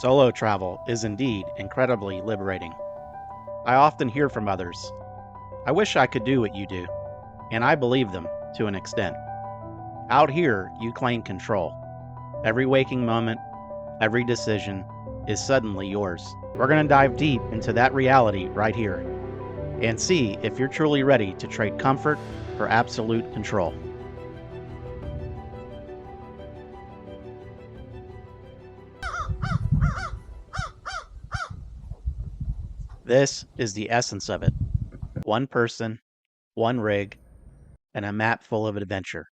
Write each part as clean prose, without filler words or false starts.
Solo travel is indeed incredibly liberating. I often hear from others, I wish I could do what you do, and I believe them to an extent. Out here, you claim control. Every waking moment, every decision is suddenly yours. We're going to dive deep into that reality right here and see if you're truly ready to trade comfort for absolute control. This is the essence of it. One person, one rig, and a map full of adventure.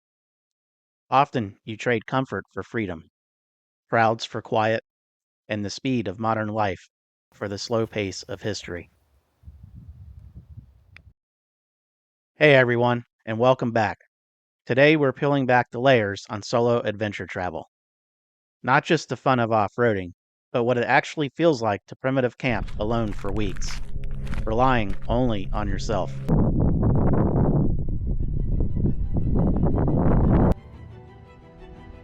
Often you trade comfort for freedom, crowds for quiet, and the speed of modern life for the slow pace of history. Hey everyone, and welcome back. Today we're peeling back the layers on solo adventure travel. Not just the fun of off-roading, but what it actually feels like to primitive camp alone for weeks, relying only on yourself.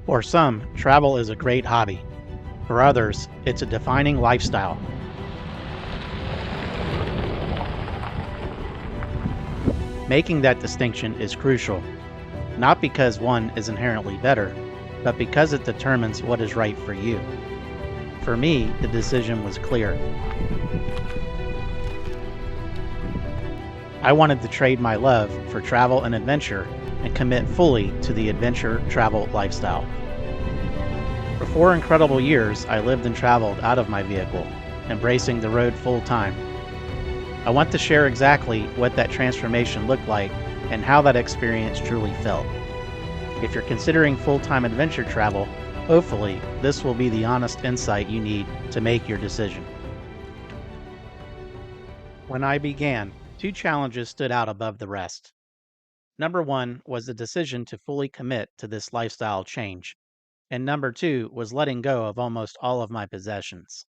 For some, travel is a great hobby. For others, it's a defining lifestyle. Making that distinction is crucial, not because one is inherently better, but because it determines what is right for you. For me, the decision was clear. I wanted to trade my love for travel and adventure and commit fully to the adventure travel lifestyle. For 4 incredible years, I lived and traveled out of my vehicle, embracing the road full time. I want to share exactly what that transformation looked like and how that experience truly felt. If you're considering full-time adventure travel, hopefully this will be the honest insight you need to make your decision. When I began, 2 challenges stood out above the rest. Number 1 was the decision to fully commit to this lifestyle change, and number 2 was letting go of almost all of my possessions.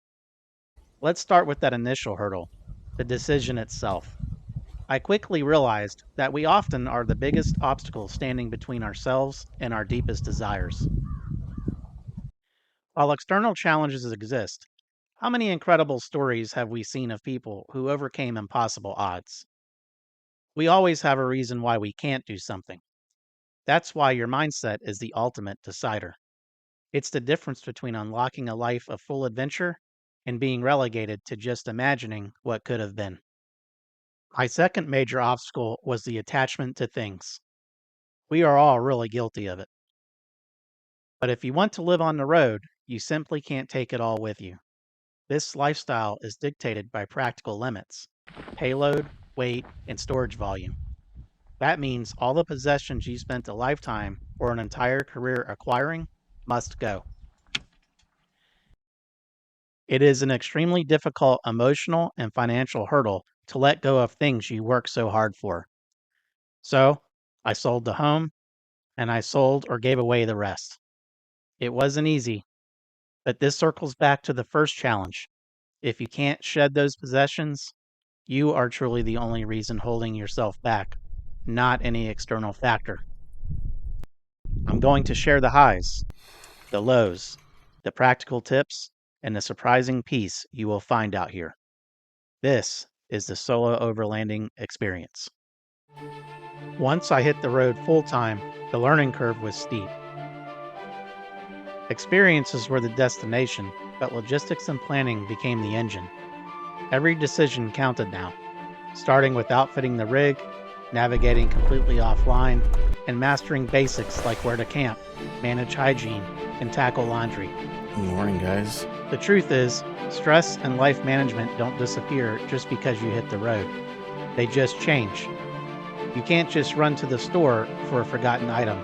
Let's start with that initial hurdle, the decision itself. I quickly realized that we often are the biggest obstacle standing between ourselves and our deepest desires. While external challenges exist, how many incredible stories have we seen of people who overcame impossible odds? We always have a reason why we can't do something. That's why your mindset is the ultimate decider. It's the difference between unlocking a life of full adventure and being relegated to just imagining what could have been. My second major obstacle was the attachment to things. We are all really guilty of it. But if you want to live on the road, you simply can't take it all with you. This lifestyle is dictated by practical limits: payload, weight, and storage volume. That means all the possessions you spent a lifetime or an entire career acquiring must go. It is an extremely difficult emotional and financial hurdle to let go of things you work so hard for. So, I sold the home, and I sold or gave away the rest. It wasn't easy, but this circles back to the first challenge. If you can't shed those possessions, you are truly the only reason holding yourself back, not any external factor. I'm going to share the highs, the lows, the practical tips, and the surprising peace you will find out here. This is the solo overlanding experience. Once I hit the road full time, the learning curve was steep. Experiences were the destination, but logistics and planning became the engine. Every decision counted now, starting with outfitting the rig, navigating completely offline, and mastering basics like where to camp, manage hygiene, and tackle laundry. Good morning, guys. The truth is, stress and life management don't disappear just because you hit the road. They just change. You can't just run to the store for a forgotten item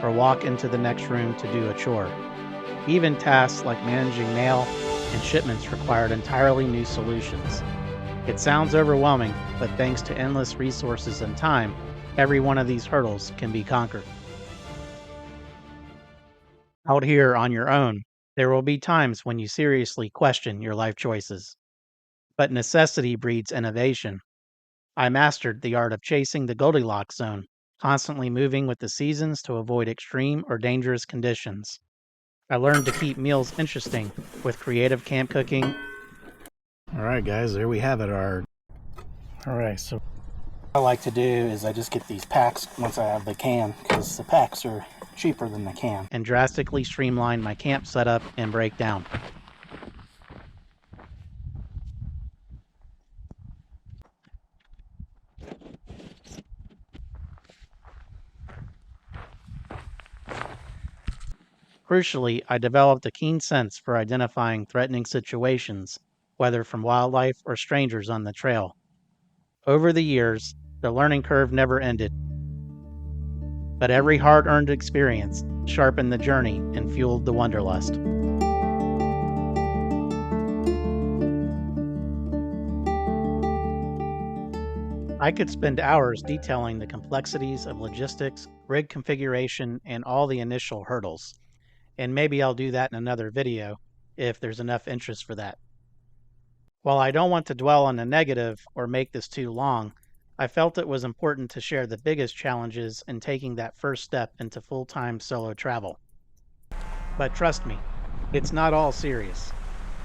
or walk into the next room to do a chore. Even tasks like managing mail and shipments required entirely new solutions. It sounds overwhelming, but thanks to endless resources and time, every one of these hurdles can be conquered. Out here on your own, there will be times when you seriously question your life choices. But necessity breeds innovation. I mastered the art of chasing the Goldilocks zone, constantly moving with the seasons to avoid extreme or dangerous conditions. I learned to keep meals interesting with creative camp cooking. Alright guys, there we have it. Alright, so what I like to do is I just get these packs once I have the can, because the packs are cheaper than the can, and drastically streamline my camp setup and breakdown. Crucially, I developed a keen sense for identifying threatening situations, whether from wildlife or strangers on the trail. Over the years, the learning curve never ended, but every hard-earned experience sharpened the journey and fueled the wanderlust. I could spend hours detailing the complexities of logistics, rig configuration, and all the initial hurdles. And maybe I'll do that in another video if there's enough interest for that. While I don't want to dwell on the negative or make this too long, I felt it was important to share the biggest challenges in taking that first step into full-time solo travel. But trust me, it's not all serious.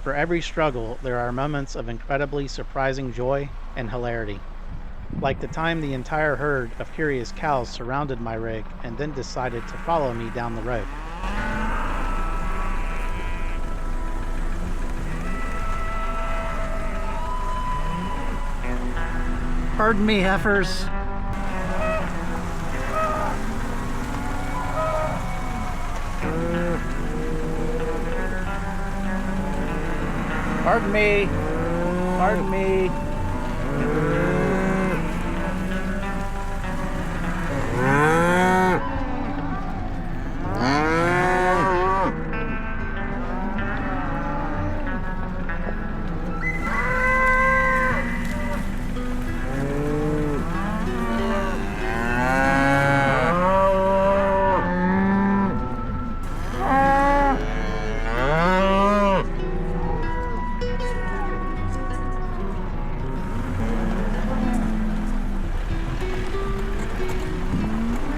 For every struggle, there are moments of incredibly surprising joy and hilarity. Like the time the entire herd of curious cows surrounded my rig and then decided to follow me down the road. Pardon me, heifers. Pardon me. Pardon me.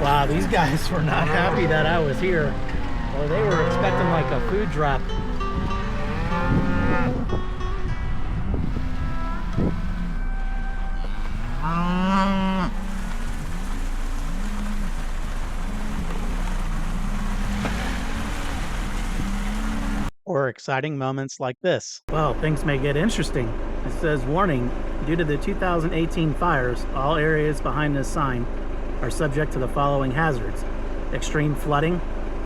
Wow, these guys were not happy that I was here. Well, they were expecting like a food drop. Or exciting moments like this. Well, things may get interesting. It says, warning, due to the 2018 fires, all areas behind this sign are subject to the following hazards: extreme flooding,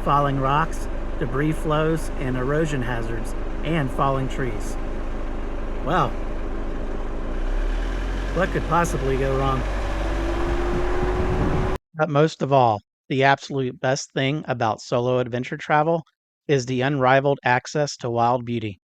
falling rocks, debris flows, and erosion hazards, and falling trees. Wow. What could possibly go wrong? But most of all, the absolute best thing about solo adventure travel is the unrivaled access to wild beauty.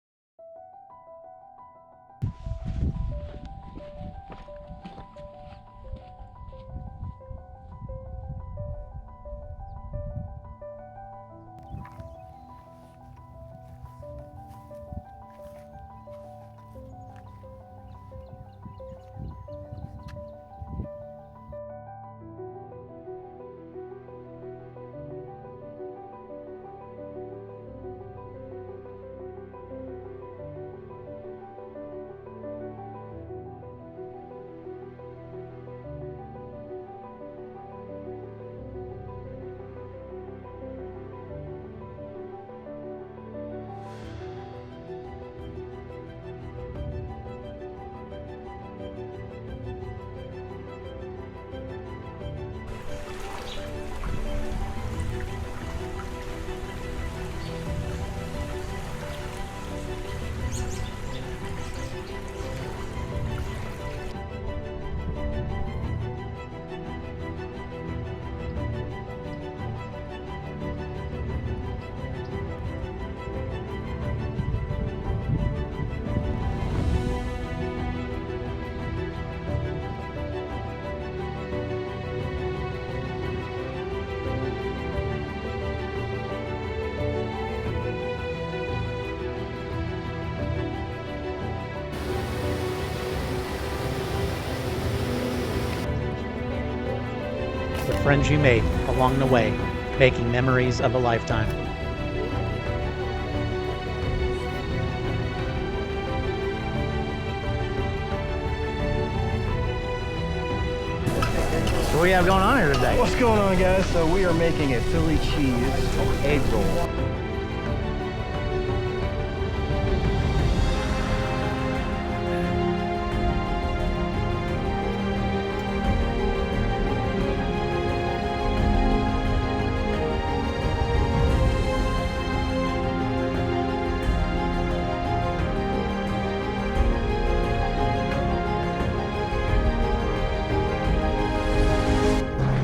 The friends you made along the way, making memories of a lifetime. What do we have going on here today? What's going on, guys? So we are making a Philly cheese egg roll.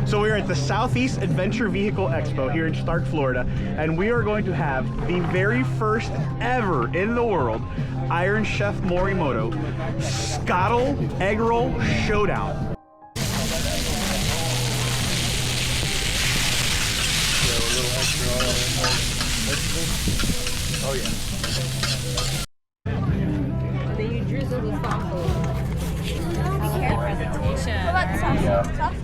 So we are at the Southeast Adventure Vehicle Expo here in Stark, Florida, and we are going to have the very first ever in the world Iron Chef Morimoto Scuttle Egg Roll Showdown. Oh yeah. Then you drizzle the sauce over. Presentation. What about the sauce?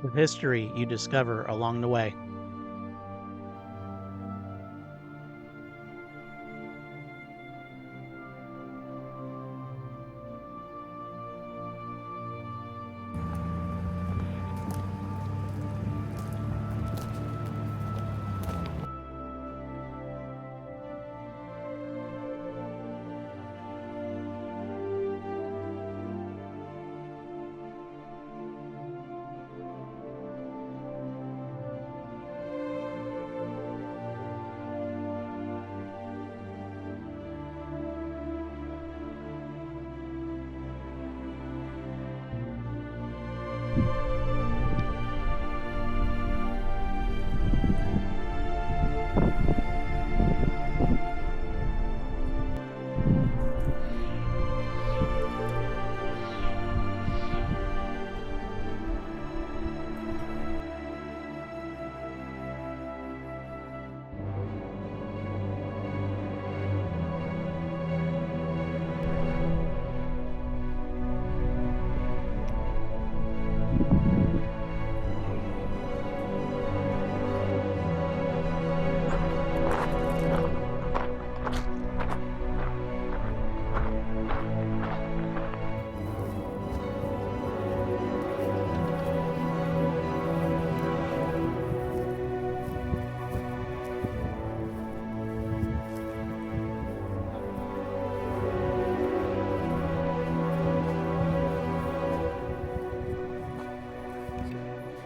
The history you discover along the way.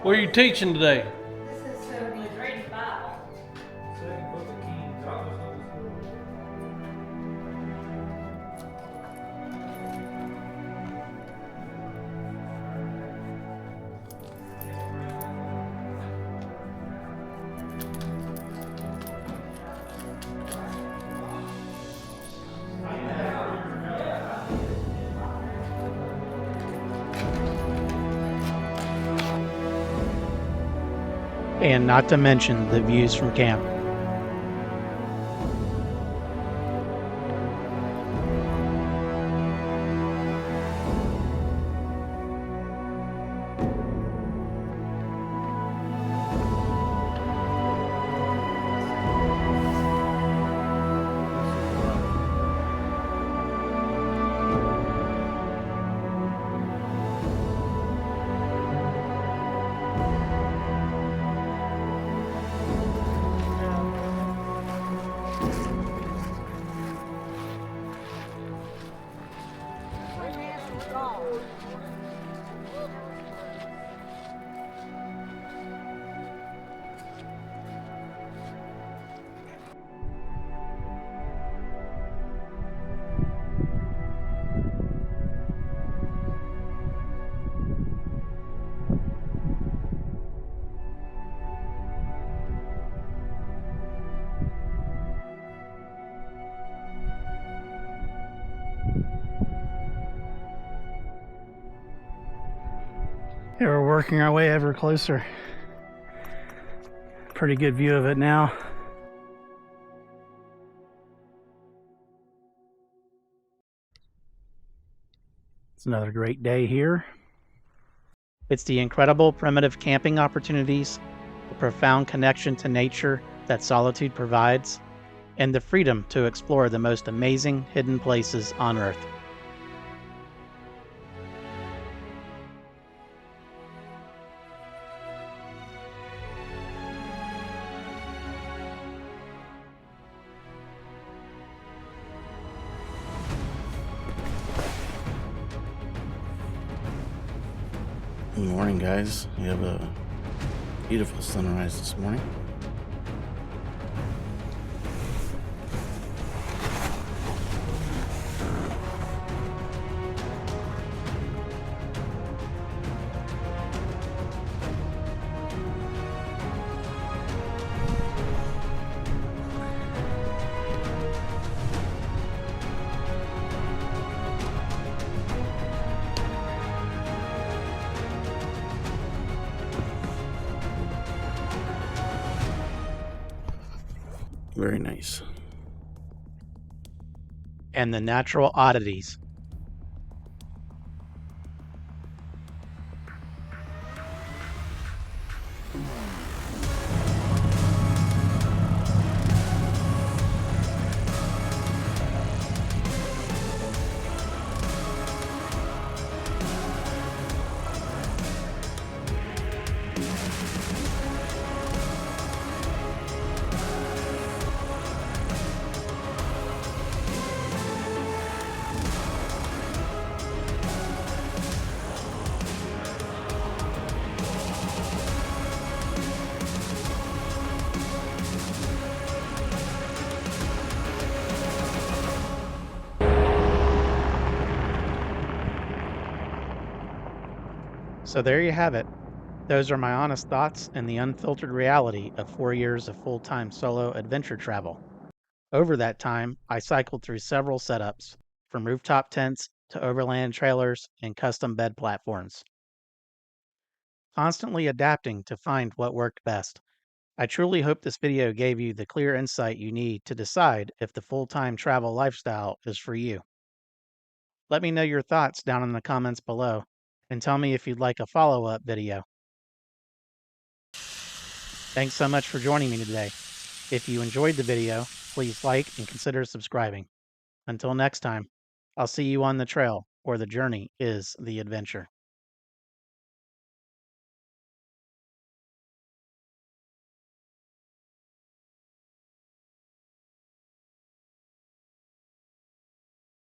What are you teaching today? And not to mention the views from camp. Yeah, we're working our way ever closer. Pretty good view of it now. It's another great day here. It's the incredible primitive camping opportunities, the profound connection to nature that solitude provides, and the freedom to explore the most amazing hidden places on Earth. Good morning, guys. We have a beautiful sunrise this morning. Very nice. And the natural oddities. So there you have it. Those are my honest thoughts and the unfiltered reality of 4 years of full-time solo adventure travel. Over that time, I cycled through several setups, from rooftop tents to overland trailers and custom bed platforms, constantly adapting to find what worked best. I truly hope this video gave you the clear insight you need to decide if the full-time travel lifestyle is for you. Let me know your thoughts down in the comments below, and tell me if you'd like a follow-up video. Thanks so much for joining me today. If you enjoyed the video, please like and consider subscribing. Until next time, I'll see you on the trail, where the journey is the adventure.